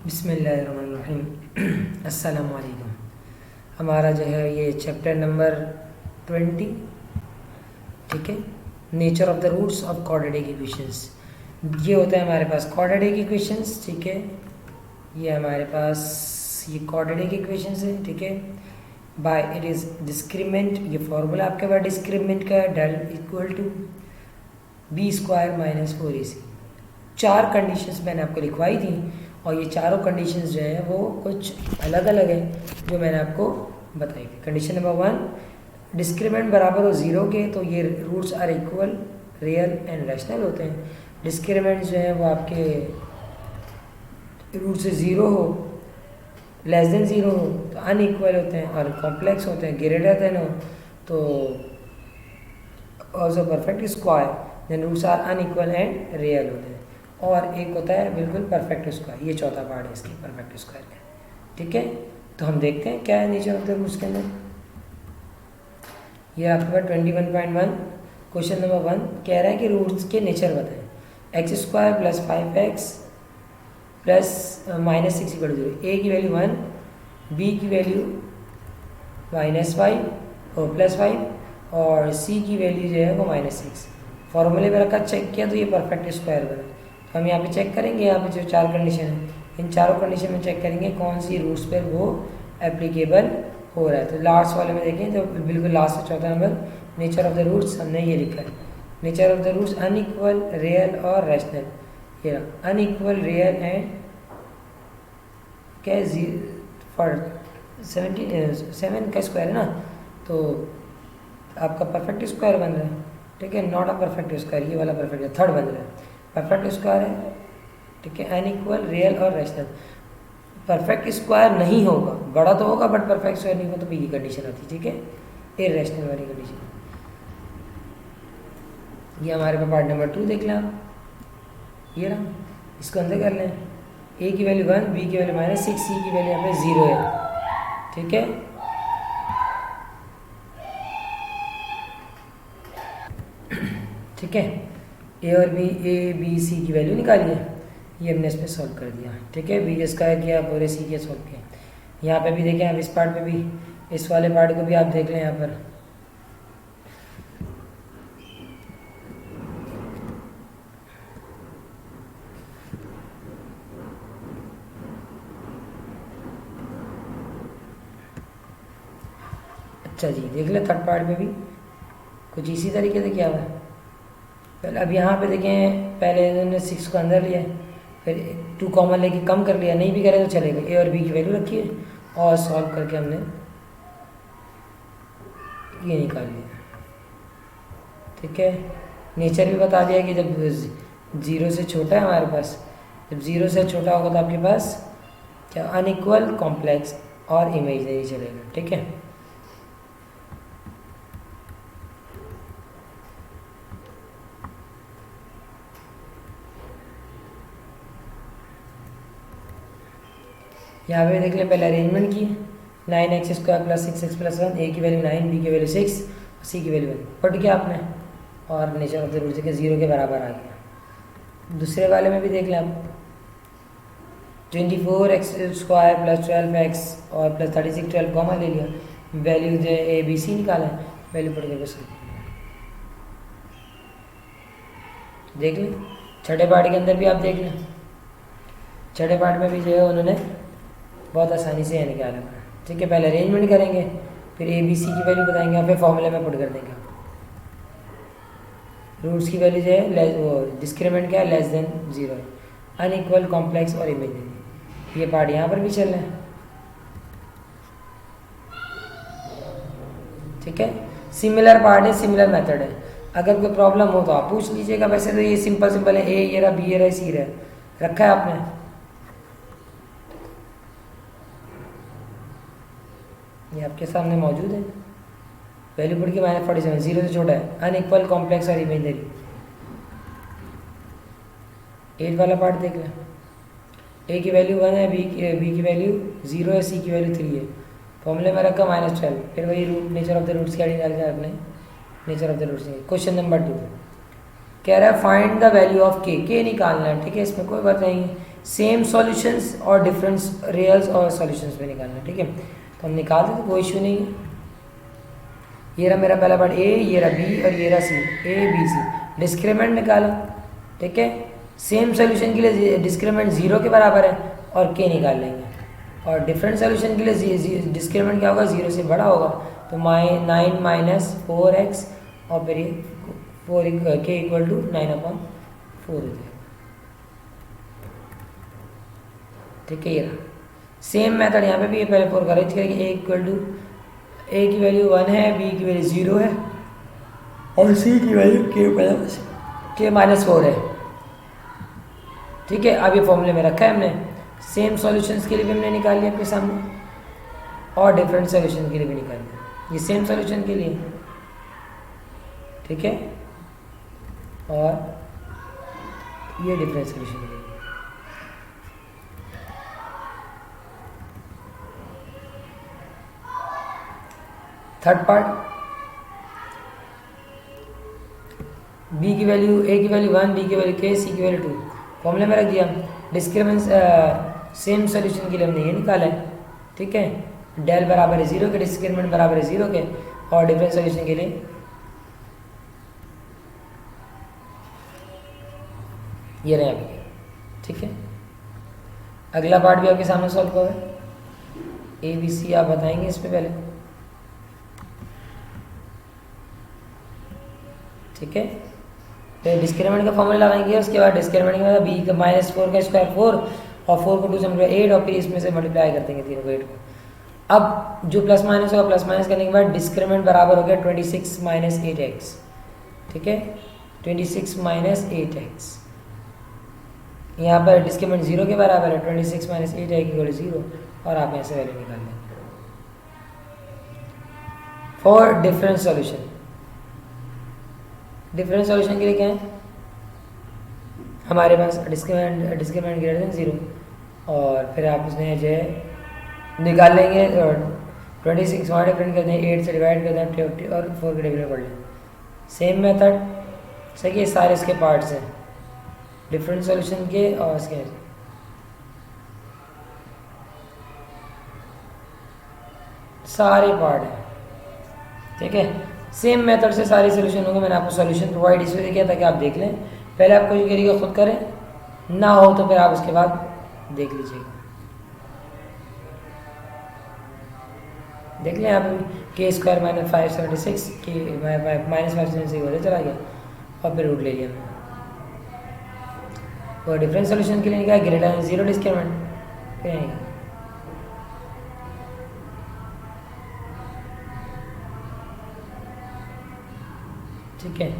बिस्मिल्लाहिर्रहमानिर्रहीम अस्सलामु अलैकुम। हमारा जो है ये चैप्टर नंबर 20, ठीक है, nature of the roots of quadratic equations. ये होता है हमारे पास क्वाड्रेटिक इक्वेशंस, ठीक है। ये हमारे पास ये क्वाड्रेटिक इक्वेशंस है, ठीक है। बाय इट इज़ डिस्क्रिमिनेंट, ये फार्मूला आपके पास डिस्क्रिमिनेंट का del equal to b² minus 4ac। 4 conditions मैंने आपको लिखवाई थी और ये चारों कंडीशंस जो है वो कुछ अलग अलग है जो मैंने आपको बताई थी। कंडीशन नंबर 1, डिस्क्रिमिनेंट बराबर हो 0 के तो ये roots are equal, real and rational होते हैं। डिस्क्रिमिनेंट जो है वो आपके रूट से 0 हो, लेस देन 0 हो तो अनइक्वल होते हैं, और कॉम्प्लेक्स होते हैं ग्रेटर देन हो तो also perfect square, then roots are unequal and real होते हैं। और एक होता है बिल्कुल परफेक्ट स्क्वायर, ये चौथा पार्ट है इसकी परफेक्ट स्क्वायर का, ठीक है। तो हम देखते हैं क्या है नेचर ऑफ द रूट्स के अंदर। ये आपके पास 21.1 क्वेश्चन नंबर 1 कह रहा है कि रूट्स के नेचर बताएं। x² + 5x + -6 = 0, a की वैल्यू 1, b की वैल्यू -5 और +5 और c की वैल्यू जो है वो -6। फॉर्मूले में रखा, चेक किया तो ये परफेक्ट स्क्वायर बना। तो हम यहाँ पे चेक करेंगे, यहाँ पे जो 4 कंडीशन है इन चारों कंडीशन में चेक करेंगे कौन सी रूट्स पर वो एप्लीकेबल हो रहा है। तो लास्ट वाले में देखें तो बिल्कुल लास्ट से चौथा number, nature of the roots हमने ये लिखा है। Nature of the roots unequal, real और रैशनल। ये अनइक्वल, रियल एंड क्या फॉर 7 का स्क्वायर है ना, तो आपका परफेक्ट स्क्वायर बन रहा है, ठीक है। नॉट अ परफेक्ट स्क्वायर, ये वाला परफेक्ट है, थर्ड बन रहा है, परफेक्ट स्क्वायर है, ठीक है। अनइक्वल, रियल और रैशनल। परफेक्ट स्क्वायर नहीं होगा, बड़ा तो होगा बट परफेक्ट स्क्वायर नहीं होगा तो ये कंडीशन आती है, ठीक है, इररेशनल वाली कंडीशन। ये हमारे पास पार्ट नंबर 2 देख लें आप, ये रहा, इसको अंदर कर लें। a की वैल्यू 1, b की वैल्यू -6, c की वैल्यू यहाँ पे 0 है, ठीक है। ठीक है, a और b, a b c की वैल्यू निकाली है, ये हमने इसमें सॉल्व कर दिया, ठीक है। b स्क्वायर किया और c किया, सॉल्व किया। यहाँ पे भी देखें आप, इस पार्ट पे भी, इस वाले पार्ट को भी आप देख लें यहाँ पर। अच्छा जी, देख ले थर्ड पार्ट में भी कुछ इसी तरीके से किया हुआ है। पहले अब यहाँ पे देखें, पहले इन्होंने 6 को अंदर लिया, फिर 2 कॉमन लेके कम कर लिया, नहीं भी करे तो चलेगा। a और b की वैल्यू रखी है और सॉल्व करके हमने ये निकाल लिया, ठीक है। नेचर भी बता दिया कि जब 0 से छोटा है हमारे पास, जब 0 से छोटा होगा तो आपके पास क्या अनइक्वल, कॉम्प्लेक्स और इमेजनरी चलेगा, ठीक है। यहाँ पे देख लें, पहले अरेंजमेंट की 9x² + 6x + 1, a की वैल्यू 9, b की वैल्यू 6, c की वैल्यू 1 पढ़ किया आपने, और नेचर ऑफ द रूट के 0 के बराबर आ गया। दूसरे वाले में भी देख लें आप, 24x² + 12x और +36, 12 कॉमन ले लिया, वैल्यू जो a b c निकाला, वैल्यू पढ़ के बस देख लें। छठे पार्ट के अंदर भी आप देख लें, छठे पार्ट में भी जो है उन्होंने बहुत आसानी से निकाला, ठीक है। पहले अरेंजमेंट करेंगे, फिर a b c की वैल्यू बताएंगे और फिर फॉर्मूले में पुट कर देंगे। रूट्स की वैल्यू जो है वो डिस्क्रिमिनेंट क्या है, लेस देन 0 है, अनइक्वल, कॉम्प्लेक्स और इमेजिनरी। ये पार्ट यहाँ पर भी चल रहा है, ठीक है। सिमिलर पार्ट है, सिमिलर मेथड है, अगर कोई प्रॉब्लम हो तो आप पूछ लीजिएगा। वैसे तो ये सिंपल है, a ये रहा, b ये रहा, c रहा, रखा है आपने। ये आपके सामने मौजूद है, वैल्यू पढ़ के -47, 0 से छोटा है, अनइक्वल, कॉम्प्लेक्स और इमेजनरी। 8 वाला पार्ट देख लें, a की वैल्यू 1 है, b की वैल्यू 0 है, c की वैल्यू 3 है, फॉर्मूले में रखा -12, फिर वही root, nature of the roots क्या निकाल के आपने, nature of the roots. Question number 2 कह रहा है फाइंड द वैल्यू ऑफ के निकालना है, ठीक है। इसमें कोई बात नहीं है, सेम सॉल्यूशंस और डिफरेंस रियल्स और सॉल्यूशंस में निकालना है, ठीक है। तो हम निकाल देते, कोई इशू नहीं है। ये रहा मेरा पहला पार्ट ए, ये रहा बी और ये रहा सी, ए बी सी। डिस्क्रिमिनेंट निकाला, ठीक है। सेम सोल्यूशन के लिए डिस्क्रिमिनेंट 0 के बराबर है और के निकाल लेंगे, और डिफरेंट सोल्यूशन के लिए डिस्क्रिमिनेंट क्या होगा, 0 से बड़ा होगा। तो 9 माइनस 4x और फिर ये 4 के इक्वल टू 9/4 हो जाएगा, ठीक है। ये रहा सेम मेथड यहाँ पे भी, ये पहले 4 का अरेंज करेंगे। ए इक्वल टू, ए की वैल्यू 1 है, बी की वैल्यू 0 है और सी की वैल्यू के माइनस 4 है, ठीक है। अब ये फॉर्मूले में रखा है हमने। सेम सॉल्यूशंस के लिए भी हमने निकाल लिया आपके सामने और डिफरेंट सॉल्यूशन के लिए भी निकाल लिया। ये सेम सॉल्यूशन के लिए, ठीक है, और ये डिफरेंट सॉल्यूशन के लिए। थर्ड पार्ट, बी की वैल्यू, ए की वैल्यू 1, बी की वैल्यू के, सी की वैल्यू 2। फॉर्मूले में रख दिया। डिस्क्रिमिनेंस सेम सॉल्यूशन के लिए हमने ये निकाला है, ठीक है। डेल बराबर है 0 के, डिस्क्रिमिनेंट बराबर है 0 के, और डिफरेंट सॉल्यूशन के लिए ये रहे आपके, ठीक है। अगला पार्ट भी आपके सामने सॉल्व करो, ए बी सी आप बताएंगे इस पे पहले, ठीक है। फिर डिस्क्रिमिनेंट का फॉर्मूला लगाएंगे, उसके बाद डिस्क्रिमिनेंट के बाद बी का -4 का स्क्वायर 4 और 4 को 2 से मल्टीप्लाई 8 और फिर इसमें से मल्टीप्लाई करते हैं तीनों को 8 को। अब जो प्लस माइनस होगा, प्लस माइनस करने के बाद डिस्क्रिमिनेंट बराबर हो गया 26 माइनस 8x, ठीक है। 26 माइनस 8x, यहाँ पर डिस्क्रिमिनेंट 0 के बराबर है, 26 माइनस 8x इक्वल टू 0, और आप यहाँ से वैल्यू निकाल लेंगे। For different solution, different solution के लिए क्या है, हमारे पास डिस्क्रिमिनेंट ग्रेटर देन 0, और फिर आप उसमें जो है निकाल लेंगे, और 26 वहाँ डिफरेंट कर दें, 8 से डिवाइड कर दें 50 और 4 के डिफरेंट कर लें। सेम मेथड, सही है। सारे इसके पार्ट्स हैं डिफरेंट सॉल्यूशन के, और इसके सारे पार्ट हैं, ठीक है। सेम मेथड से सारे सोल्यूशन होंगे। मैंने आपको सोल्यूशन प्रोवाइड इसलिए किया ताकि आप देख लें। पहले आप कोशिश करिएगा खुद करें, ना हो तो फिर आप उसके बाद देख लीजिएगा। देख लें आप, के स्क्वायर माइनस 576 के माइनस 576 चला गया और फिर रूट ले लिया। और डिफरेंट सोल्यूशन के लिए क्या, ग्रेटर देन 0 डिस्क्रिमिनेंट, फिर ठीक है।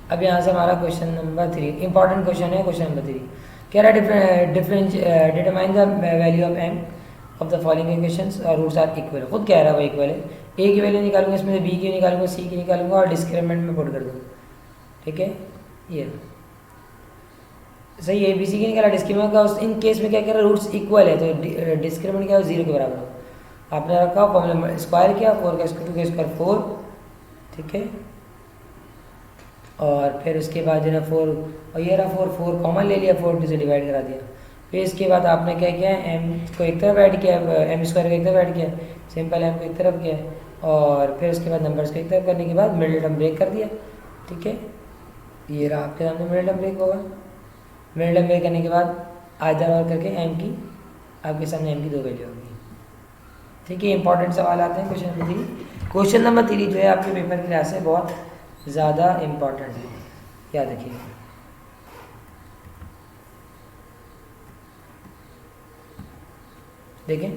अब यहाँ से हमारा क्वेश्चन नंबर 3 इंपॉर्टेंट क्वेश्चन है। क्वेश्चन नंबर 3 कह रहा है determine the value of m of the following equations और रूट्स आर इक्वल। खुद कह रहा है वो इक्वल है। a की वैल्यू निकालूंगा, इसमें से b की निकालूंगा, c की निकालूंगा और डिस्क्रिमिनेंट में पुट कर दूंगा, ठीक है। ये सही है, बी सी की निकाला, डिस्क्रिमिनेंट का उस इन केस में क्या कह रहा है, रूट्स इक्वल है, तो डिस्क्रिमिनेंट क्या है, 0 के बराबर हो। आपने रखा फॉर्मूला स्क्वायर किया, 4 का स्क्वायर 2 का स्क्वायर 4, ठीक है। और फिर उसके बाद जो है 4 और ये रहा 4 कॉमन ले लिया, 4 2 से डिवाइड करा दिया। फिर इसके बाद आपने क्या किया, एम को एक तरफ ऐड किया, एम स्क्वायर को एक तरफ ऐड किया, सिंपल एम को एक तरफ किया, और फिर उसके बाद नंबर्स को एक तरफ करने के बाद मिडिल टर्म ब्रेक कर दिया, ठीक है। ये रहा आपके सामने मिडिल टर्म ब्रेक होगा। मिडिल टर्म ब्रेक करने के बाद आइदर और करके एम की आपके सामने एम की 2 वैल्यू होगी, ठीक है। इंपॉर्टेंट सवाल आते हैं क्वेश्चन नंबर 3। क्वेश्चन नंबर 3 जो है आपके पेपर के लिहाज से बहुत ज़्यादा इम्पॉर्टेंट है, याद रखिएगा। देखें,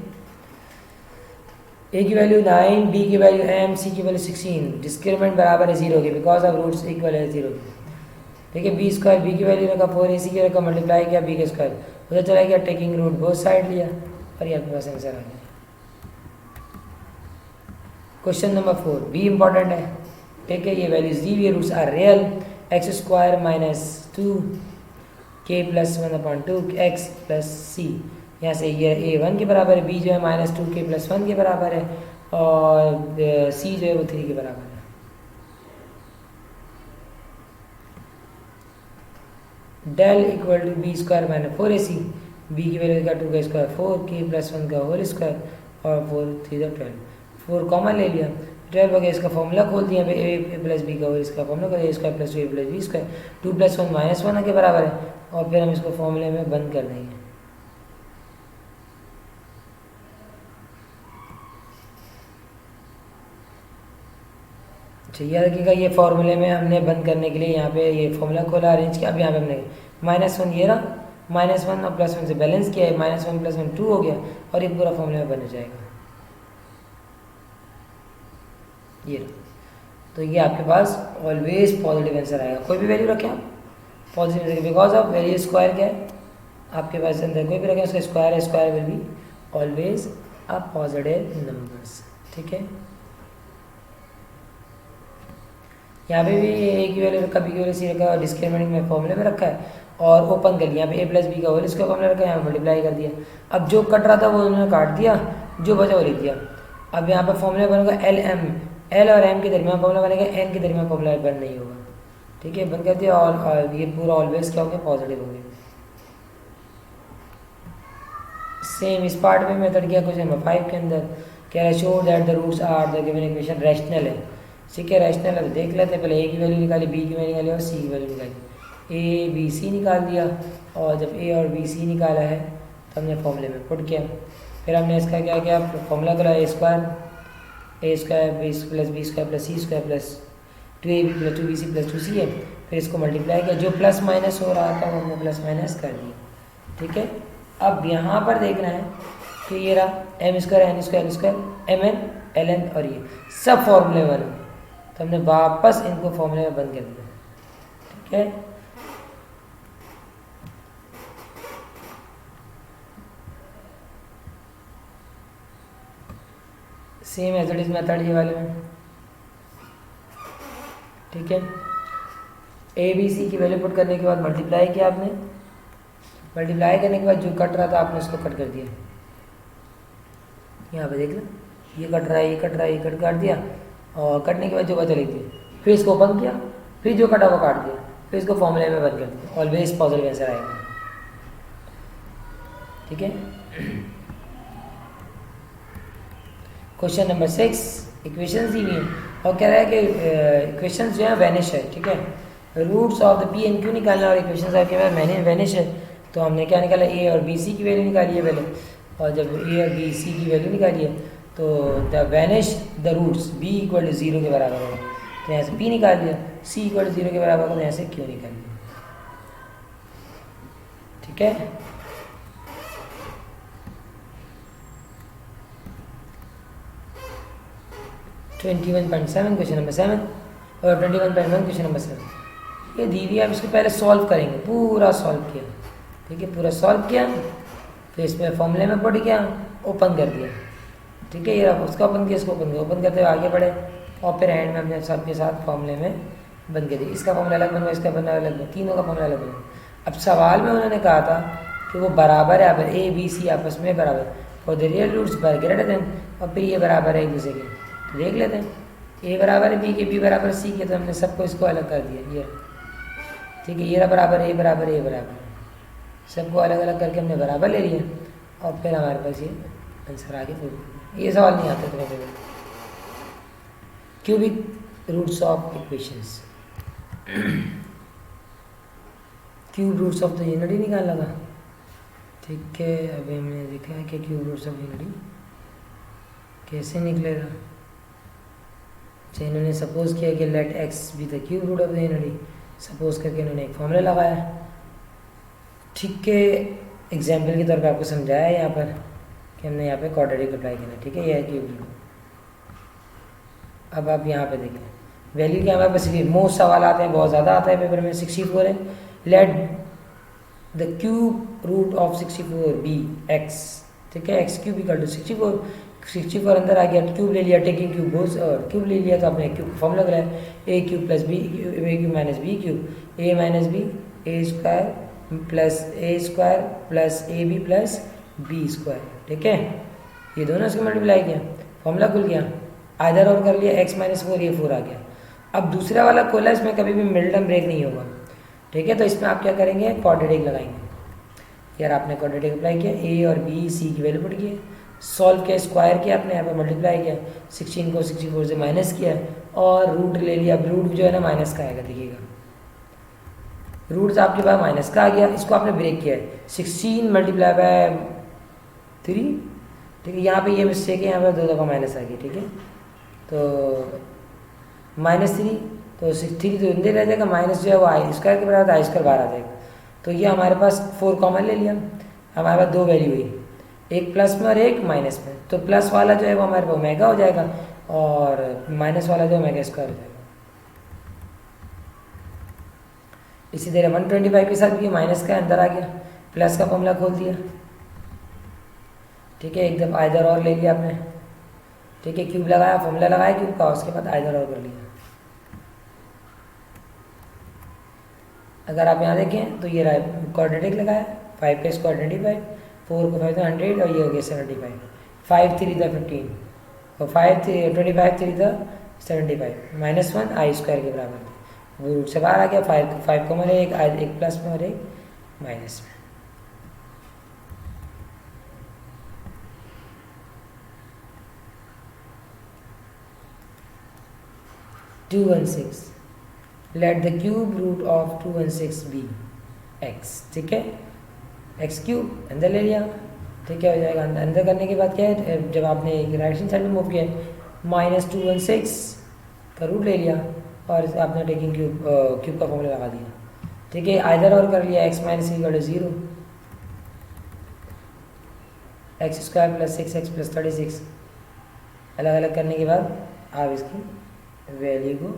ए की वैल्यू 9, बी की वैल्यू m, सी की वैल्यू 16, डिस्क्रिमिनेंट बराबर है 0 के, बिकॉज ऑफ रूट्स इक्वल है 0 के, ठीक है। बी स्क्वायर, बी की वैल्यू रखा 4, सी की रखा मल्टीप्लाई किया बी के स्क्वायर, उधर चला गया टेकिंग रूट बोथ साइड लिया, और ये आपके पास आंसर आ गया। क्वेश्चन नंबर 4 बी इंपॉर्टेंट है, ठीक है। ये वैल्यूज दी हुई, roots are real, X square minus 2 के प्लस 1/2 एक्स प्लस सी। यहाँ से ये a 1 के बराबर है, b जो है -2 के प्लस 1 के बराबर है, और सी जो है वो 3 के बराबर है। Del equal to B square minus 4ac, B की वैल्यू का 2 का स्क्वायर 4k प्लस 1 का होल स्क्वायर और 4 3 12, 4 कॉमन ले लिया, 12 हो गया। इसका फॉर्मूला खोल दिया भाई, ए प्लस बी का होल इसका फॉर्मूला कर दिया, square plus 2 plus B square, 2 plus 1 minus 1 के बराबर है। और फिर हम इसको फॉर्मूले में बंद कर देंगे। अच्छा याद रखिएगा, ये फॉर्मूले में हमने बंद करने के लिए यहाँ पे ये फॉर्मूला खोला, अरेंज किया। अब यहाँ पे हमने -1 ये रहा, -1 और +1 से बैलेंस किया है, -1 + 1 2 हो गया और ये पूरा फॉर्मूले में बन जाएगा। ये तो ये आपके पास ऑलवेज पॉजिटिव आंसर आएगा। कोई भी वैल्यू रखें आप पॉजिटिव रखें, बिकॉज ऑफ वैल्यू स्क्वायर क्या है आपके पास अंदर, कोई भी रखें उसका स्क्वायर है, square will be always a positive numbers. ठीक है, यहाँ पे भी ए की वैल्यू रखा, बी की वैल्यू सी रखा, डिस्क्रिमिनेंट में फॉर्मूले में रखा है और ओपन कर लिया। यहाँ पे a प्लस बी का होल इसका फॉर्मूला रखा है, यहाँ मल्टीप्लाई कर दिया। अब जो कट रहा था वो उन्होंने काट दिया, जो बचा वो लिख दिया। अब यहाँ पर फॉर्मूला बनेगा एल और एम के दरमियान फॉर्मूला बनेगा, एन के दरमियान फॉर्मूला बंद नहीं होगा। ठीक है, बंद कर दिया और ये पूरा ऑलवेज क्या होंगे पॉजिटिव होंगे। सेम इस पार्ट में मेथड किया क्वेश्चन नंबर 5 के अंदर, कह रहा है show that the roots are the given equation rational है। ठीक है, रैशनल है तो देख लेते हैं, पहले ए की वैल्यू निकाली, बी की वैल्यू निकाली और सी की वैल्यू निकाली। ए बी सी निकाल दिया और जब ए और बी सी निकाला है तो हमने फॉर्मूले में पुट किया। फिर हमने इसका क्या किया, फॉर्मूला करा a square b plus B square plus c square plus 2ab plus 2bc plus 2c है। फिर इसको मल्टीप्लाई किया, जो प्लस माइनस हो रहा था वो हमने प्लस माइनस कर दिया। ठीक है, अब यहाँ पर देखना है कि ये रहा M square N square square M N L N और ये सब फॉर्मूले वाले, तो हमने वापस इनको फॉर्मूले में बंद कर दिया। ठीक है, same as it is method ये वाले में। ठीक है, ए बी सी की वैल्यू पुट करने के बाद मल्टीप्लाई किया आपने, मल्टीप्लाई करने के बाद जो कट रहा था आपने उसको कट कर दिया। यहाँ पे देख लो, ये कट रहा है, ये कट रहा है, ये कट काट दिया और कटने के बाद जो बचा लिख दिया। फिर इसको बंद किया, फिर जो कटा वो काट दिया, फिर इसको फॉर्मूले में बंद कर दिया। ऑलवेज पॉजिटिव आंसर आएगा। ठीक है, क्वेश्चन नंबर 6 इक्वेशंस दी हुई है और कह रहा है कि इक्वेशंस जो है वैनिश है। ठीक है, roots of the P and Q निकालना और इक्वेशंस आपके पास वैनिश है। तो हमने क्या निकाला, ए और बी सी की वैल्यू निकाली है पहले, और जब ए और बी सी की वैल्यू निकाली है तो the vanish the roots be equal to 0 के बराबर होगा, तो यहाँ से पी निकाल दिया, सी इक्वल टू 0 के बराबर होगा तो यहाँ से क्यू निकाल दिया। ठीक है, क्वेश्चन नंबर 7 और 21.1 क्वेश्चन नंबर 7 ये दी हुई है। आप इसको पहले सॉल्व करेंगे, पूरा सॉल्व किया। ठीक है, पूरा सॉल्व किया, फिर इसमें फॉर्मूले में पढ़ गया, ओपन कर दिया। ठीक है, ये उसका ओपन किया, इसको ओपन किया, ओपन करते हुए आगे बढ़े और फिर एंड में अपने सबके साथ फॉर्मूले में बन के दिया। इसका फॉर्मूला अलग बन गया, इसका फॉर्मूला अलग बन, तीनों का फॉर्मूला अलग बन। अब सवाल में उन्होंने कहा था कि वो बराबर है, अब ए बी सी आपस में बराबर for the real roots greater than, और फिर ये बराबर है एक दूसरे के। तो देख लेते हैं, ए बराबर है बी के, बी बराबर सी के, तो हमने सबको इसको अलग कर दिया। ये ठीक है, ये बराबर ए बराबर ए बराबर, सबको अलग अलग करके हमने बराबर ले लिया और फिर हमारे पास ये आंसर आगे पूरा। ये सवाल नहीं आता तुम्हें cubic roots of equations, cube roots of the unity निकालना था। ठीक है, अभी हमने देखा है कि क्यूब रूट्स ऑफ यूनिटी कैसे निकलेगा। इन्होंने सपोज किया कि let x be the cube root of the unity, suppose करके इन्होंने एक फॉर्मूला लगाया। ठीक है, एग्जाम्पल के तौर पे आपको समझाया है यहाँ पर कि हमने यहाँ पे क्वाड्रेटिक अप्लाई करना। ठीक है, यह है क्यूब रूट। अब आप यहाँ पे देखें वैल्यू क्या हमारे पास, मोस्ट सवाल आते हैं, बहुत ज़्यादा आता है पेपर में। 64 है, let the cube root of 64 be x. ठीक है, एक्स क्यूब इक्वल टू 64 अंदर आ गया, क्यूब ले लिया, टेकिंग क्यूब बोस और क्यूब ले लिया, तो आपने क्यूब फॉर्मूला कराया a cube plus b, a cube minus b cube, a minus b a square plus a b plus B square. ठीक है, ये दोनों इसको मल्टीप्लाई किया, फॉर्मूला खुल गया, आइदर और कर लिया, x माइनस 4 ये 4 आ गया। अब दूसरा वाला खोला, इसमें कभी भी मिडिल टर्म ब्रेक नहीं होगा, ठीक है। तो इसमें आप क्या करेंगे, क्वाड्रेटिक लगाएंगे। यार आपने क्वाड्रेटिक अप्लाई किया, a और b c की वैल्यू पुट किया, सॉल्व किया, स्क्वायर किया आपने, यहाँ पर मल्टीप्लाई किया, 16 को 64 से माइनस किया और रूट ले लिया। अब रूट जो है ना माइनस का आएगा, देखिएगा रूट आपके पास माइनस का आ गया, इसको आपने ब्रेक किया है, 16 मल्टीप्लाई बाय 3, ठीक है। यहाँ पे ये मिस्टेक है, यहाँ पे 2 दफ़ा माइनस आ गई, ठीक है। तो -3, तो 3 तो इंदे रह जाएगा, माइनस जो है वो आई स्क्वायर के बराबर, आई स्क्वायर बाहर आ जाएगा। तो ये हमारे पास 4 कॉमन ले लिया, हमारे पास 2 वैल्यू हुई, एक प्लस में और एक माइनस में। तो प्लस वाला जो है वो हमारे पास ओमेगा हो जाएगा और माइनस वाला जो ओमेगा स्क्वायर हो जाएगा। इसी तरह 125 के साथ भी माइनस का अंदर आ गया, प्लस का फॉर्मूला खोल दिया, ठीक है। एकदम आइदर और ले लिया आपने, ठीक है। क्यूब लगाया, फॉर्मूला लगाया क्यूब का, उसके बाद आइदर और कर लिया। अगर आप यहाँ देखें तो ये रहा क्वाड्रेटिक लगाया, 5 का स्क्वायर 25, 4 को 5 तो 100 और ये हो गया 75, 5 3 था 15 और 5 25 3 था 75, -1 आई स्क्वायर के बराबर थे, वो रूट से बाहर आ गया। 5 कॉमन है, एक प्लस में और एक माइनस में। Two 1/6 let the cube root of 2/6 be x, ठीक है। एक्स क्यूब अंदर ले लिया, ठीक है, हो जाएगा। अंदर करने के बाद क्या है, जब आपने राइट हैंड साइड में मूव किया, -2/6 का रूट ले लिया और आपने टेकिंग क्यूब का फॉर्मूला लगा दिया, ठीक है। आइदर और कर लिया, x minus equal to 0, x square plus 6x plus 36, अलग अलग करने के बाद आप इसकी वैल्यू को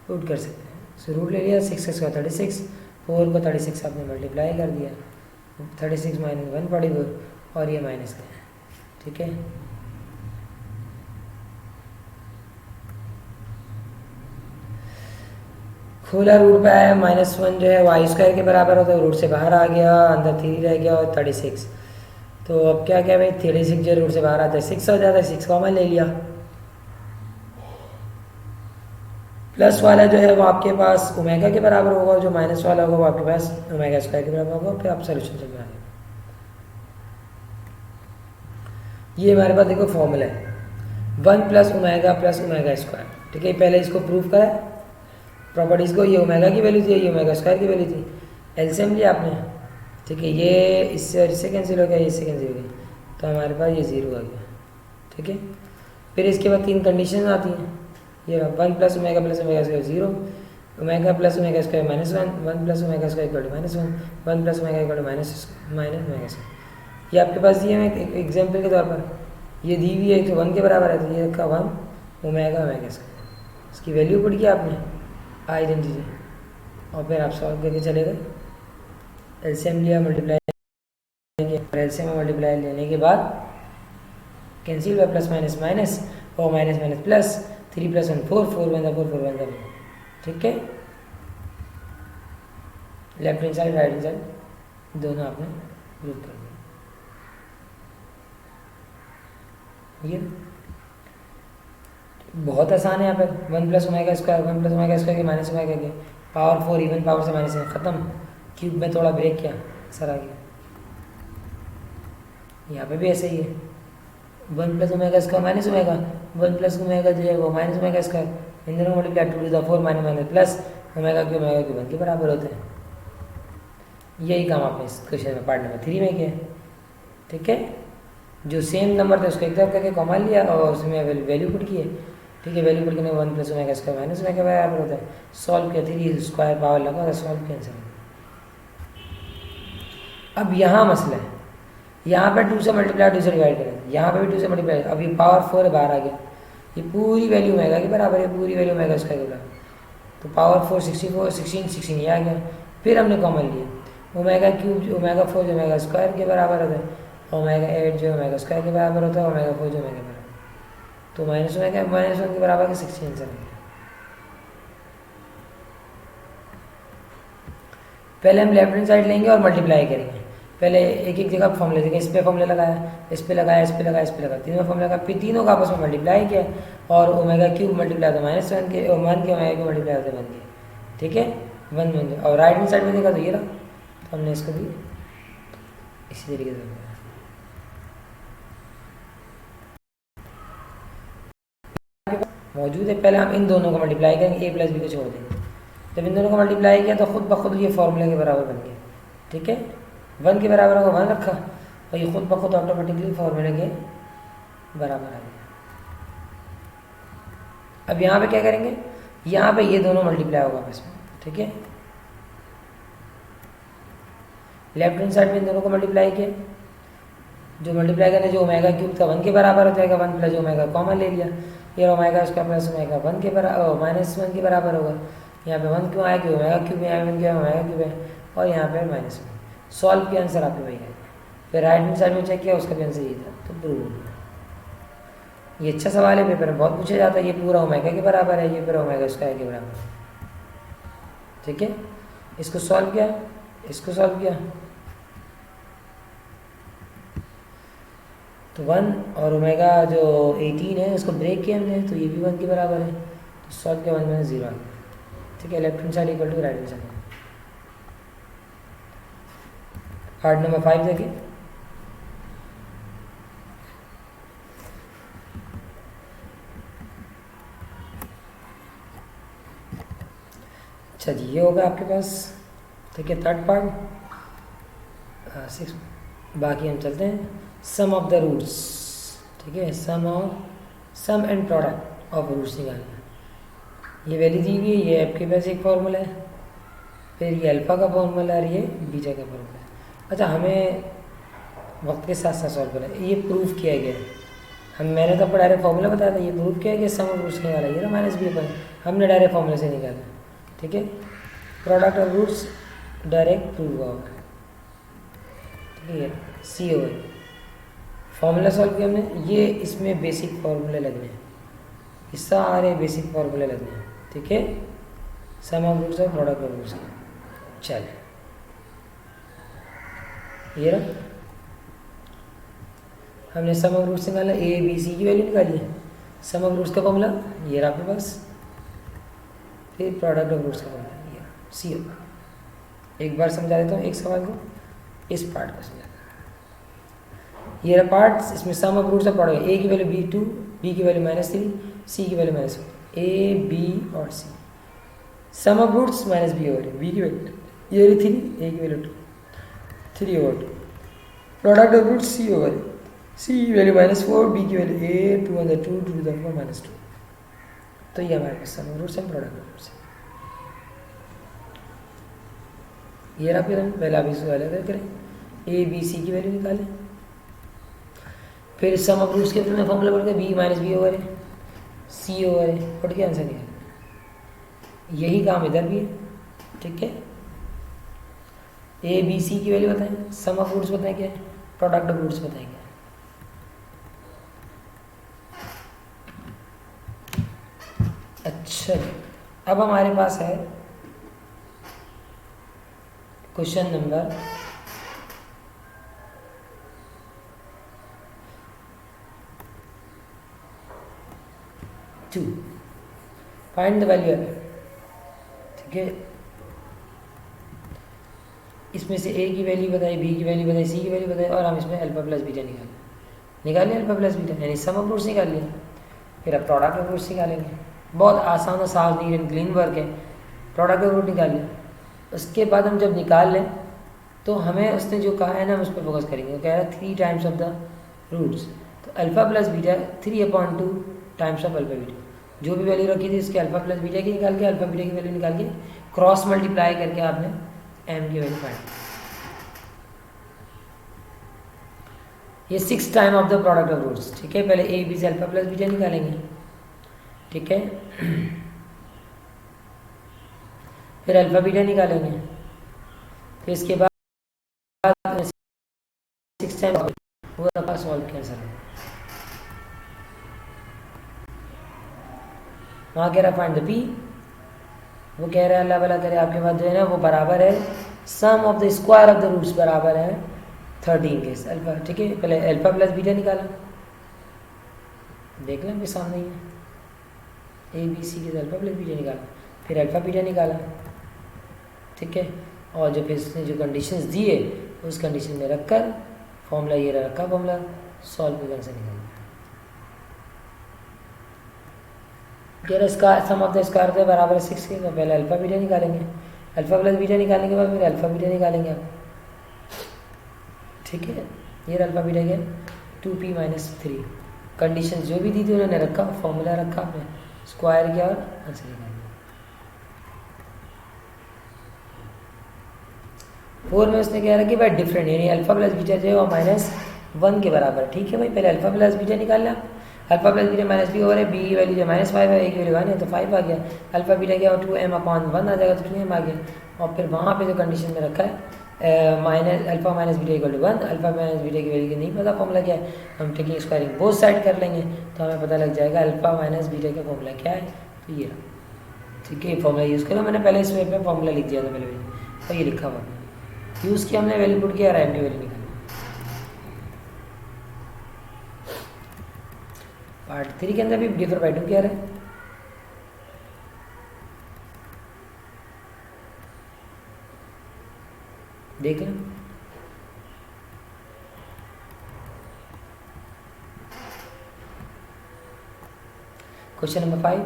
पुट कर सकते हैं। सो रूट ले लिया, 6x का 36, 4 को 36 आपने मल्टीप्लाई कर दिया, 36 माइनस 144 और ये माइनस का है, ठीक है। खोला, रूट पे आया, -1 जो है वाई स्क्वायर के बराबर होता है, रूट से बाहर आ गया, अंदर 3 रह गया और 36। तो अब क्या क्या भाई, 36 जो रूट से बाहर आता है 6 हो जाता है, 6 कॉमन ले लिया। प्लस वाला जो है वो आपके पास ओमेगा के बराबर होगा, जो माइनस वाला होगा वो आपके पास ओमेगा स्क्वायर के बराबर होगा। फिर आप सोल्यूशन चल रहा है, ये हमारे पास देखो फॉर्मूला है 1 + ओमेगा स्क्वायर, ठीक है। पहले इसको प्रूव करा प्रॉपर्टीज़ को, ये ओमेगा की वैल्यू थी, ये ओमेगा स्क्वायर की वैल्यू थी, एलसीएम लिया आपने, ठीक है। ये इससे कैंसिल हो गया, इससे कैंसिल हो गया, तो हमारे पास ये 0 आ गया, ठीक है। फिर इसके बाद 3 कंडीशन आती हैं, ये 1 + omega square 0, omega + omega square -1, 1 + omega square equal to -1, 1 + omega equal to minus omega square. ये आपके पास दिए हैं एक एग्जाम्पल के तौर पर, ये दी हुई है तो 1 के बराबर है, तो ये रखा 1 ओमेगा स्क्वायर, इसकी वैल्यू पुट किया आपने आइडेंटिटी, और फिर आप सॉल्व करके चले गए, एलसीएम लिया, मल्टीप्लाई किया, एलसीएम में मल्टीप्लाई लेने के बाद कैंसिल हुआ, प्लस माइनस माइनस और माइनस माइनस प्लस, 3 + 1 4, 4 1 4 4 1, ठीक है। Left hand side right hand side दोनों आपने ग्रुप कर दिया। ये बहुत आसान है, यहाँ पर 1 + ओमेगा स्क्वायर, 1 + ओमेगा स्क्वायर के माइनस ओमेगा के पावर 4, इवन पावर से माइनस ख़त्म, क्यूब में थोड़ा ब्रेक किया, सर आ गया। यहाँ पे भी ऐसे ही है, 1 + omega square minus omega, 1 + omega जो है वो माइनस ओमेगा स्क्वायर, इन दोनों multiply 2⁴ minus minus plus omega के 1 के बराबर होते हैं। यही काम आपने इस क्वेश्चन में पार्ट नंबर 3 में किया, ठीक है। जो सेम नंबर थे उसको एक तरफ करके कॉमन लिया और उसमें वैल्यू पुट किए, ठीक है। वैल्यू पुट करने 1 + ओमेगा स्क्वायर माइनस ओमेगा बराबर होता है, सॉल्व किया, 3 स्क्वायर पावर लगा और सॉल्व किया आंसर। अब यहाँ मसला है, यहाँ पर 2 से मल्टीप्लाई 2 से डिवाइड करें, यहाँ पे भी 2 से मल्टीप्लाई, अब ये पावर 4 बाहर आ गया, ये पूरी वैल्यू ओमेगा के बराबर है, पूरी वैल्यू ओमेगा स्क्वायर के बराबर, तो पावर 4 64 16 16 ये आ गया। फिर हमने कॉमन लिया, ओमेगा क्यूब ओमेगा 4 जो ओमेगा स्क्वायर के बराबर होता है, ओमेगा 8 जो ओमेगा स्क्वायर के बराबर होता है, ओमेगा 4 जो ओमेगा के बराबर, तो माइनस ओमेगा -1 के बराबर का 16 आंसर है। पहले हम लेफ्ट हैंड साइड लेंगे और मल्टीप्लाई करेंगे, पहले एक एक जगह फॉर्मूले देखे, इस पे फॉर्मूला लगाया, इस पे लगाया, इस पे लगाया, इस पे लगाया, तीनों फॉर्मूला लगाया, फिर तीनों का आपस में मल्टीप्लाई किया और ओमेगा क्यूब मल्टीप्लाई होता -1 के 1 के ओमेगा क्यूब मल्टीप्लाई होता 1 के, ठीक है 1 बन गया। और राइट हैंड साइड में देखा तो ये रहा, तो हमने इसको भी इसी तरीके से मौजूद है। पहले हम इन दोनों को मल्टीप्लाई करेंगे, a प्लस बी को छोड़ देंगे। जब इन दोनों को मल्टीप्लाई किया तो खुद ब खुद ये फॉर्मूले के बराबर बन गया, ठीक है 1 के बराबर होगा 1 रखा और ये खुद ब खुद ऑटोमेटिकली फॉर्मूले के बराबर आ गया। अब यहाँ पे क्या करेंगे, यहाँ पे ये दोनों मल्टीप्लाई होगा आपस में, ठीक है लेफ्ट हैंड साइड में इन दोनों को मल्टीप्लाई किया, जो मल्टीप्लाई करने जो ओमेगा क्यूब था 1 के बराबर हो जाएगा, 1 प्लस ओमेगा कॉमन ले लिया, ये ओमेगा इसका प्लस ओमेगा 1 के बराबर -1 के बराबर होगा। यहाँ पे 1 क्यों आया कि ओमेगा क्यूब यहाँ 1 क्यों ओमेगा क्यूब है और यहाँ पे -1। सॉल्व किया आंसर आपके वही आएगा। फिर राइट हैंड साइड में चेक किया उसका भी आंसर ये था, तो प्रूव हो गया। ये अच्छा सवाल है, पेपर में बहुत पूछा जाता है। ये पूरा ओमेगा के बराबर है, ये पूरा ओमेगा स्क्वायर के बराबर है, ठीक है इसको सॉल्व किया, इसको सॉल्व किया तो 1 और ओमेगा जो 18 है उसको ब्रेक किया हमने, तो ये भी 1 के बराबर है, तो सॉल्व किया 1 - 0 आ गया, ठीक है left hand side equal to right hand side. Part number 5 देखिए, अच्छा जी ये होगा आपके पास, ठीक है थर्ड पार्ट 6। बाकी हम चलते हैं सम ऑफ द रूट्स, ठीक है सम एंड प्रोडक्ट ऑफ रूट्स निकालना। ये वैल्यू दी हुई है, ये आपके पास एक फॉर्मूला है, फिर ये अल्फ़ा का फॉर्मूला और ये बीटा का फॉर्मूला है। अच्छा हमें वक्त के साथ साथ सॉल्व करना है, ये प्रूफ किया गया है। मैंने तो आपको डायरेक्ट फॉर्मूला बताया था, ये प्रूफ किया गया सम ऑफ रूट्स निकाला, ये ना -b अपन हमने डायरेक्ट फॉर्मूले से निकाला, ठीक है product of roots direct prove हुआ होगा, ठीक है सी ओ है फॉर्मूला सॉल्व किया हमने। ये इसमें बेसिक फार्मूले लगने हैं, ये सारे बेसिक फार्मूले लगने हैं, ठीक है सम ऑफ रूट्स और प्रोडक्ट ऑफ रूट्स के। चलिए ये रहा, हमने सम ऑफ रूट्स निकाला, ए बी सी की वैल्यू निकाली है, सम ऑफ रूट्स का फॉर्मूला ये रहा आपके पास, फिर प्रोडक्ट ऑफ रूट्स का फॉर्मूला ये सी होगा। एक बार समझा देता हूँ एक सवाल को, इस पार्ट को समझा। ये रहा पार्ट, इसमें sum of roots of product, A की वैल्यू b2, बी की वैल्यू -3, सी की वैल्यू -1, ए बी और C sum of roots -b over B की वैल्यू ये रही 3, ए की value 2, 3 over 2, product of roots C over C की value -4, B की value A 2 on the 2 to the power -2। तो ये हमारे पास sum of roots and product of roots. ये रहा, फिर हम पहले आप इसको अलग करें, ए बी सी की वैल्यू निकालें, फिर सम ऑफ रूट्स के में फॉर्मूला पढ़ के b - b ओवर है सी ओवर है, पढ़ के आंसर निकाल। यही काम इधर भी है, ठीक है ए बी सी की वैल्यू बताएं, सम ऑफ रूट्स बताएं क्या है, प्रोडक्ट ऑफ रूट्स बताएं क्या है। अच्छा अब हमारे पास है question number 2, find the value of, ठीक है इसमें से ए की वैल्यू बताई, बी की वैल्यू बताई, सी की वैल्यू बताई और हम इसमें अल्फा प्लस बीटा निकाल लिया अल्फा प्लस बीटा यानी सम ऑफ रूट्स निकाल लिया। फिर अब प्रोडक्ट ऑफ रूट्स निकालेंगे, बहुत आसान और साफ नीट एंड क्लीन वर्क है। प्रोडक्ट ऑफ रूट निकाल लिया, उसके बाद हम जब निकाल लें तो हमें उसने जो कहा है ना हम उस पर फोकस करेंगे। वो कह रहा है 3 टाइम्स ऑफ द रूट्स, तो alpha plus beta 3/2 times of alpha beta, जो भी वैल्यू रखी थी इसके अल्फा प्लस बीटा की निकाल के अल्फा बीटा की वैल्यू निकाल के क्रॉस मल्टीप्लाई करके आपने एम की वैल्यू फाइंड। ये 6 time of the product of roots, ठीक है पहले ए बी से अल्फा प्लस बीटा निकालेंगे, ठीक है फिर अल्फा बीटा निकालेंगे, फिर इसके बाद 6 टाइम वो दफा सॉल्व किया सर। वहाँ कह रहा फाइंड द पी, वो कह रहा है अल्लाह भला करे आपके पास जो है ना वो बराबर है sum of the square of the roots बराबर है 13 केस अल्फा, ठीक है। पहले अल्फा प्लस बीटा निकाला, देख लें मेरे सामने ही है, ए बी सी के अल्फा प्लस बीटा निकाला, फिर अल्फा बीटा निकाला, ठीक है। और जो फिर इसने जो कंडीशंस दिए उस कंडीशन में रखकर फॉर्मूला ये रखा, फॉर्मूला सॉल्व करके आंसर निकाल दिया। इसका सम ऑफ द स्क्वायर होता है बराबर 6 के, तो पहले अल्फा बीटा निकालेंगे, अल्फा प्लस बीटा निकालने के बाद फिर अल्फा बीटा निकालेंगे आप, ठीक है। ये अल्फा बीटा क्या 2p माइनस 3, कंडीशन जो भी दी थी उन्होंने रखा, फॉर्मूला रखा आपने, स्क्वायर किया और आंसर निकाल दिया। 4 में उसने कह रहा कि भाई डिफरेंट, यानी अल्फा प्लस बीटा जो है वो -1 के बराबर, ठीक है भाई। पहले अल्फा प्लस बीटा निकाल लिया, alpha plus beta minus B over है, बी की वैल्यू जो -5 है, ए की वैल्यू 1 है तो 5 आ गया, अल्फा बीटा क्या 2m/1 आ जाएगा तो 2m आ गया। और फिर वहाँ पे जो कंडीशन में रखा है minus alpha minus beta equal to 1, alpha minus beta की वैल्यू नहीं पता फॉर्मूला क्या है, हम टेकिंग स्क्वायरिंग बोथ साइड कर लेंगे तो हमें पता लग जाएगा अल्फा माइनस बीटा का फॉर्मूला क्या है, तो ये रहा, ठीक है। फॉर्मूला यूज़ करो, मैंने पहले इस पे फॉर्मूला लिख दिया था पहले और ये लिखा हुआ यूज़ किया हमने, वैल्यू पुट किया, राइट की वैल्यू निकाली। पार्ट 3 के अंदर भी डिफर बाई 2 क्या है, देख लें। क्वेश्चन नंबर 5,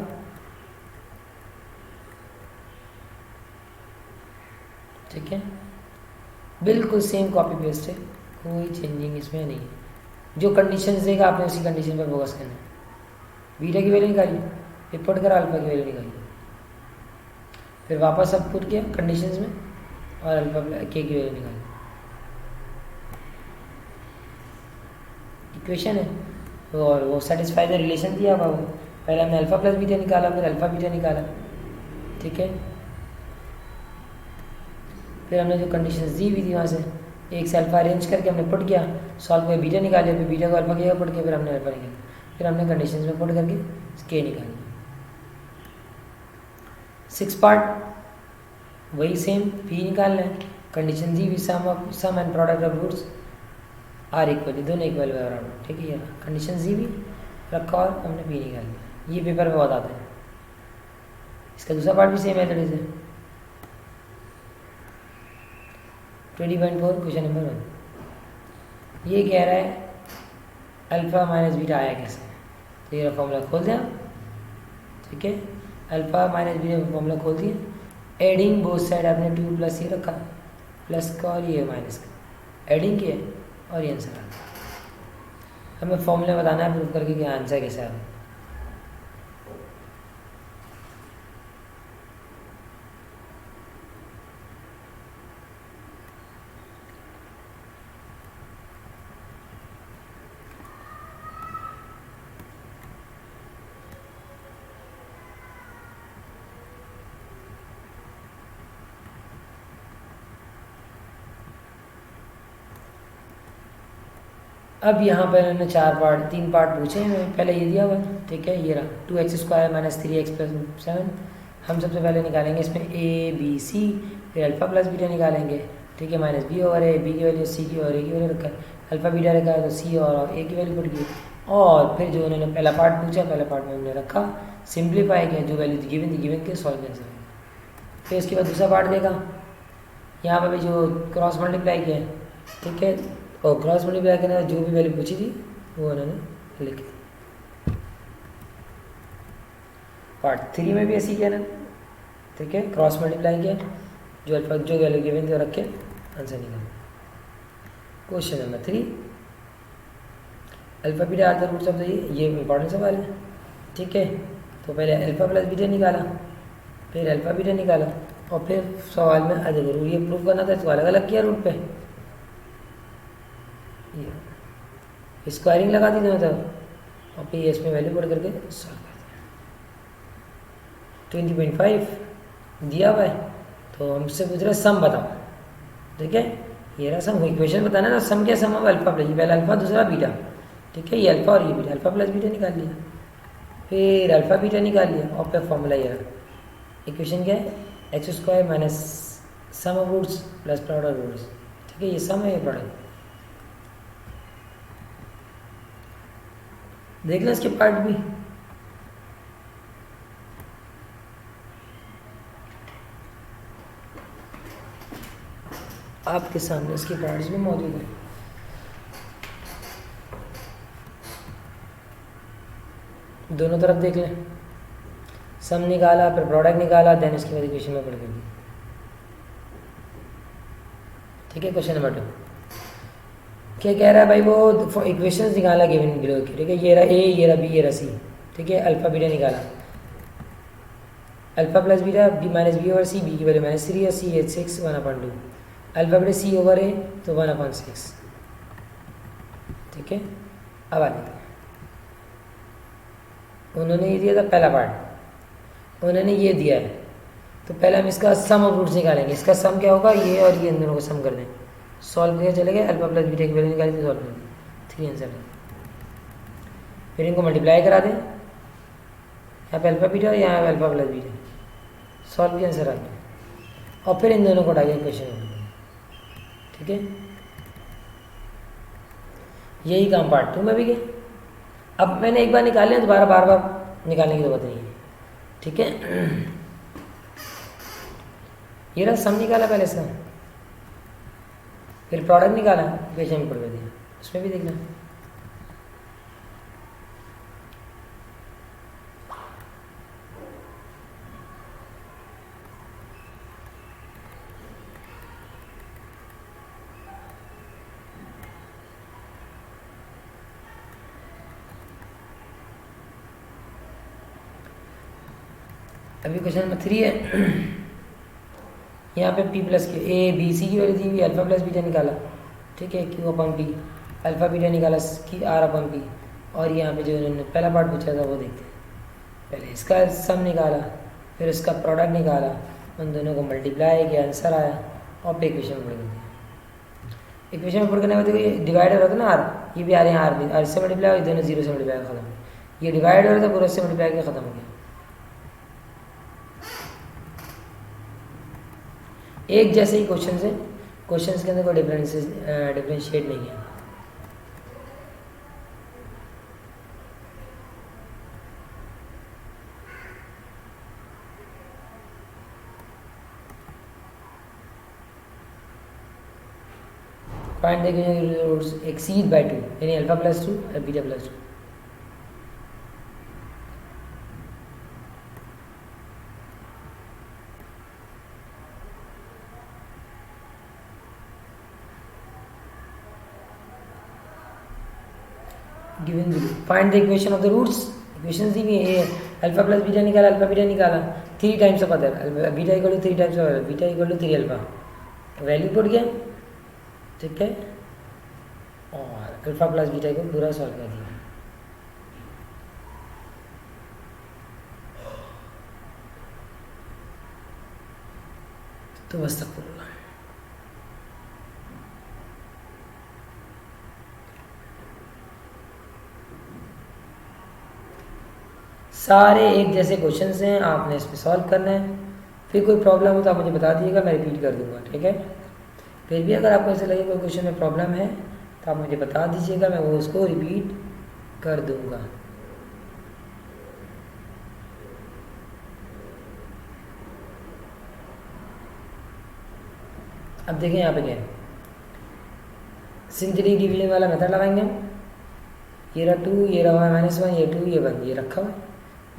ठीक है, बिल्कुल सेम कॉपी पेस्ट है, कोई चेंजिंग इसमें नहीं है। जो कंडीशंस देगा आपने उसी कंडीशन पर फोकस करना है। बीटा की वैल्यू निकाली, फिर पुट कर अल्फा की वैल्यू निकाली, फिर वापस सब पुट किया कंडीशंस में और अल्फा के की वैल्यू निकाली। इक्वेशन है और वो सेटिस्फाई द रिलेशन दिया हुआ, पहले हमने अल्फा प्लस बीटा निकाला, फिर अल्फा बीटा निकाला, ठीक है। फिर हमने जो कंडीशंस दी हुई थी वहाँ से एक से अल्फा अरेंज करके हमने पुट किया, सॉल्व में बीटा निकाले, फिर बीटा को अल्फा के पुट किया, फिर हमने अल्फा निकाला, फिर हमने कंडीशंस में पुट करके के निकाल दिया। 6 पार्ट वही सेम, पी निकालना है, कंडीशन दी हुई sum and product of roots are equal, दोनों इक्वल बराबर, ठीक है। ये कंडीशन दी हुई रखा और हमने पी निकाल दिया। ये पेपर में बताते हैं। इसका दूसरा पार्ट भी सेम मेथड से 20.4 क्वेश्चन नंबर 1, ये कह रहा है अल्फा माइनस बीटा आया कैसे, तो ये फॉर्मूला खोल दिया, ठीक है। अल्फा माइनस बीटा फॉर्मूला खोल दिया, एडिंग बोथ साइड आपने 2 प्लस ये रखा, प्लस का और ये माइनस का एडिंग किया और ये आंसर आ गया। हमें फॉर्मूला बताना है प्रूव करके कि आंसर कैसा है। अब यहाँ पर इन्होंने 3 पार्ट पूछे हैं, पहले ये दिया हुआ, ठीक है। ये रहा 2x² माइनस 3x प्लस 7, हम सबसे पहले निकालेंगे इसमें a b c, फिर अल्फा प्लस बीटा निकालेंगे, ठीक है। माइनस बी ओवर ए, बी की वैल्यू सी की और ए की वैल्यू रखा है, अल्फा बीटा रखा है तो सी और ए की वैल्यू पुट की, और फिर जो उन्होंने पहला पार्ट पूछा, पहला पार्ट में हमने रखा, सिंप्लीफाई किया, जो वैल्यू गिवन के सॉल्व कर सकें। फिर उसके बाद दूसरा पार्ट देगा, यहाँ पर भी जो क्रॉस मल्टीप्लाई किया, ठीक है, और क्रॉस मल्टीप्लाई करने जो भी वैल्यू पूछी थी वो उन्होंने लिख दी। पार्ट 3 में भी ऐसी किया ना, ठीक है, क्रॉस मल्टीप्लाई किया, जो अल्फा जो वैल्यू गिवन थे रख के आंसर निकाला। Question number 3, alpha beta are the roots of the, ये इंपॉर्टेंट सवाल है, ठीक है। तो पहले अल्फा प्लस बीटा निकाला, फिर अल्फा बीटा निकाला, और फिर सवाल में अधिक रूट ये प्रूव करना था, तो अलग अलग किया रूट पे, स्क्वायरिंग लगा दी दोनों तरफ, और फिर इसमें वैल्यू पुट करके सॉल्व कर दिया। 20.5 दिया हुआ है, तो हमसे पूछ रहे सम बताओ, ठीक है। ये रहा सम, इक्वेशन बताना ना, सम क्या, सम ऑफ अल्फा प्लस, पहले अल्फा दूसरा बीटा, ठीक है। ये अल्फा और ये बीटा, अल्फा प्लस बीटा निकाल लिया, फिर अल्फा बीटा निकाल लिया, और फिर फॉर्मूला ये रहा। इक्वेशन क्या है, x² minus sum of roots plus product of roots, ठीक है। ये सम है, ये प्रोडक्ट, देख लें इसके पार्ट भी। आपके सामने इसके पार्ट्स भी मौजूद हैं। दोनों तरफ देख लें, सम निकाला, फिर प्रोडक्ट निकाला, देन इसके बाद इक्वेशन में पढ़ कर दी। ठीक है, क्वेश्चन नंबर 2 क्या कह रहा है भाई, वो इक्वेशंस निकाला गिवन बिलो के। ठीक है, ये रहा ए, ये रहा बी, ये रहा सी। ठीक है, अल्फा बीटा निकाला, alpha plus beta b minus B over c, b की वैल्यू -3 है, c 6 1/2, alpha beta c over a तो 1/6। ठीक है, अब आ जाते हैं, उन्होंने ये दिया था पहला पार्ट, उन्होंने ये दिया है, तो पहले हम इसका सम ऑफ रूट्स निकालेंगे। इसका सम क्या होगा, ये और ये इन दोनों को सम कर दें, सॉल्व करके चले गए, अल्फा प्लस बीटा की वैल्यू निकाली थी, सॉल्व कर दी, 3 आंसर है। फिर इनको मल्टीप्लाई करा दें, यहाँ पे अल्फा बीटा, यहाँ पे अल्फा प्लस बीटा, सॉल्व किया, आंसर आ गया। और फिर इन दोनों को उठाइए क्वेश्चन में। ठीक है, यही काम पार्ट 2 में भी गए। अब मैंने एक बार निकाले, दोबारा बार बार निकालने की जरूरत नहीं है। ठीक है, ये रहा सम निकाला पहले इसका, फिर प्रोडक्ट निकाला, इक्वेशन में पढ़ दिया, उसमें भी देखना। अभी क्वेश्चन नंबर 3 है। यहाँ पे p प्लस के ए बी सी की वैल्यू दी हुई, अल्फा प्लस बीटा निकाला। ठीक है, q upon P, alpha beta निकाला की r अपॉन पी। और यहाँ पे जो इन्होंने पहला पार्ट पूछा था वो देखते हैं। पहले इसका सम निकाला, फिर इसका प्रोडक्ट निकाला, उन दोनों को मल्टीप्लाई किया, आंसर आया, और पे इक्वेशन में पढ़ दिया। इक्वेशन में पढ़ करने के बाद ये डिवाइडर होता है ना r, ये भी आ रहे हैं r भी, r से मल्टीप्लाई, ये दोनों 0 से मल्टीप्लाई खत्म। ये डिवाइड हो रहा था, पूरा से मल्टीप्लाई किया, खत्म हो गया। एक जैसे ही क्वेश्चन है, क्वेश्चंस के अंदर कोई डिफरेंशिएट नहीं है। Find the roots exceed by 2, यानी अल्फा प्लस 2 और beta plus 2। Given below, find the equation of the roots. Equation दी हुई है, अल्फा प्लस बीटा निकाला, अल्फा बीटा निकाला, 3 times of other, beta equal to 3 times of beta equal to 3 alpha, value put गया। ठीक है, और अल्फा प्लस बीटा को पूरा सॉल्व कर दिया। तो बस तक सारे एक जैसे क्वेश्चंस हैं, आपने इस पर सॉल्व करना है। फिर कोई प्रॉब्लम हो तो आप मुझे बता दीजिएगा, मैं रिपीट कर दूंगा। ठीक है, फिर भी अगर आपको ऐसे लगे कोई क्वेश्चन में प्रॉब्लम है तो आप मुझे बता दीजिएगा, मैं वो उसको रिपीट कर दूंगा। अब देखें यहाँ पे क्या है, सिंथेटिक डिवीजन वाला मेथड लगाएंगे हम। ये रहा 2, ये रहा -1, ये 2, ये 1, ये रखा हुआ,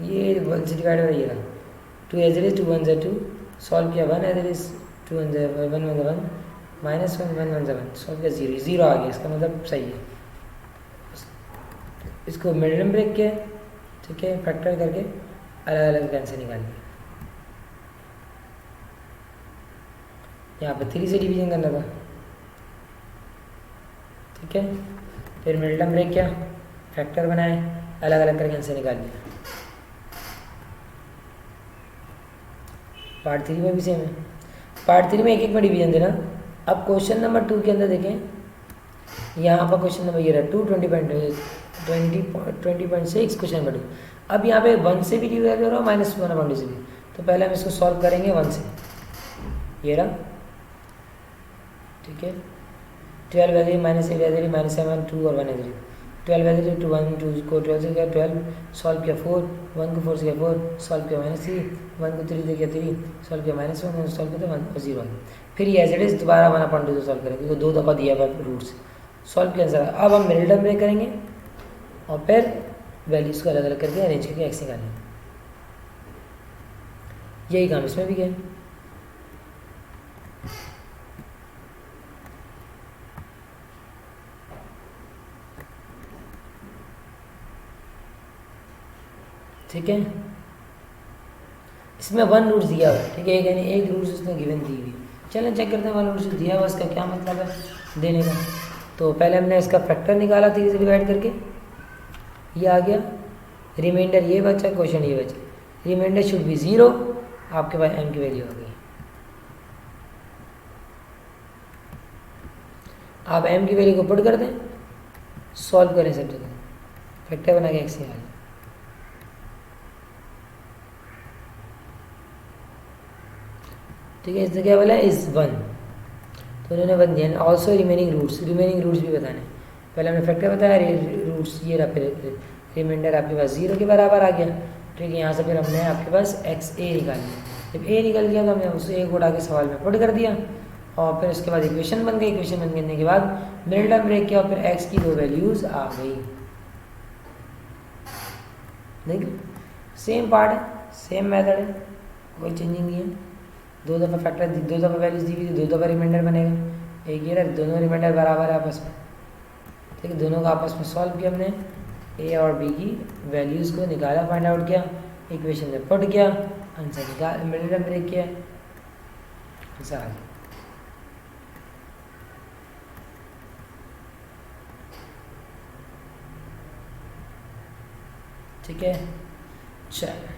ये 1 से डिवाइड हो रहा है, ये रहा 2 एज इट इज, 2 1 से 2, सॉल्व किया 1 एज इट इज, 2 1 से 1 1 1, -1 1 1 से 1, सॉल्व किया 0 0 आ गया, इसका मतलब सही है। इसको मिडिल ब्रेक किया, ठीक है, फैक्टर करके अलग अलग कैंसिल निकाल लिया। यहाँ पे 3 से डिवीजन करना था। ठीक है, फिर मिडिल टर्म ब्रेक किया, फैक्टर बनाए, अलग अलग करके आंसर निकाल लिया। पार्ट 3 में भी सेम है। पार्ट 3 में एक एक में डिवीजन देना। अब क्वेश्चन नंबर 2 के अंदर देखें, यहाँ पर क्वेश्चन नंबर ये रहा 20.6 क्वेश्चन नंबर 2। अब यहाँ पे 1 से भी डिवाइड हो रहा है, -1/2 से भी। तो पहले हम इसको सॉल्व करेंगे 1 से। ये रहा, ठीक है, 12 -8 -7 2 और 1 -3। 12 वैसे तो 1 2 को 12 से किया 12 सॉल्व किया 4 1 को 4 से किया 4 सॉल्व किया -3 1 को 3 से किया 3 सॉल्व किया -1 सॉल्व किया तो 1 और 0 फिर ये एज इट इज़ दोबारा 1/2 सॉल्व करेंगे क्योंकि 2 दफ़ा दिया हुआ रूट्स सॉल्व किया आंसर। अब हम मिडिल टर्म ब्रेक करेंगे और फिर वैल्यूज़ को अलग अलग करके अरेंज करके एक्स निकालेंगे। यही काम इसमें भी किया। ठीक है, इसमें 1 रूट्स दिया हुआ है। ठीक है, यानी एक रूट्स उसने गिवन दी हुई। चलें चेक करते हैं 1 रूट्स दिया हुआ इसका क्या मतलब है देने का। तो पहले हमने इसका फैक्टर निकाला 3 से डिवाइड करके, ये आ गया। रिमाइंडर ये बचा, क्वेश्चन ये बचा। रिमाइंडर शुड बी 0, आपके पास m की वैल्यू आ गई। आप m की वैल्यू को पुट कर दें, सॉल्व करें सब जगह, फैक्टर बना के एक्स निकालें। ठीक है, इसने क्या बोला इज 1, तो उन्होंने 1 दिया। ऑल्सो रिमेनिंग रूट्स भी बताने। पहले हमने फैक्टर बताया, रूट्स ये रहा, फिर रिमाइंडर आपके पास 0 के बराबर आ गया। ठीक है, यहाँ से फिर हमने आपके पास एक्स ए निकाल लिया। जब ए निकल गया तो हमने उसे ए को उठा के सवाल में पुट कर दिया और फिर उसके बाद इक्वेशन बन गई। इक्वेशन बन करने के बाद मिडिल टर्म ब्रेक किया और फिर एक्स की 2 वैल्यूज़ आ गई। देखिए सेम पार्ट है, सेम मेथड है, कोई चेंजिंग नहीं है। 2 दफ़ा फैक्टर 2 दफ़ा वैल्यूज दी हुई, 2 दफ़ा रिमाइंडर बनेगा। एक ये रहा, दोनों रिमाइंडर बराबर है आपस में। ठीक है, दोनों का आपस में सॉल्व किया हमने, ए और बी की वैल्यूज़ को निकाला, फाइंड आउट किया, इक्वेशन में पुट किया, आंसर निकाल, मिडिल टर्म ब्रेक किया, आंसर आ गया। ठीक है, चल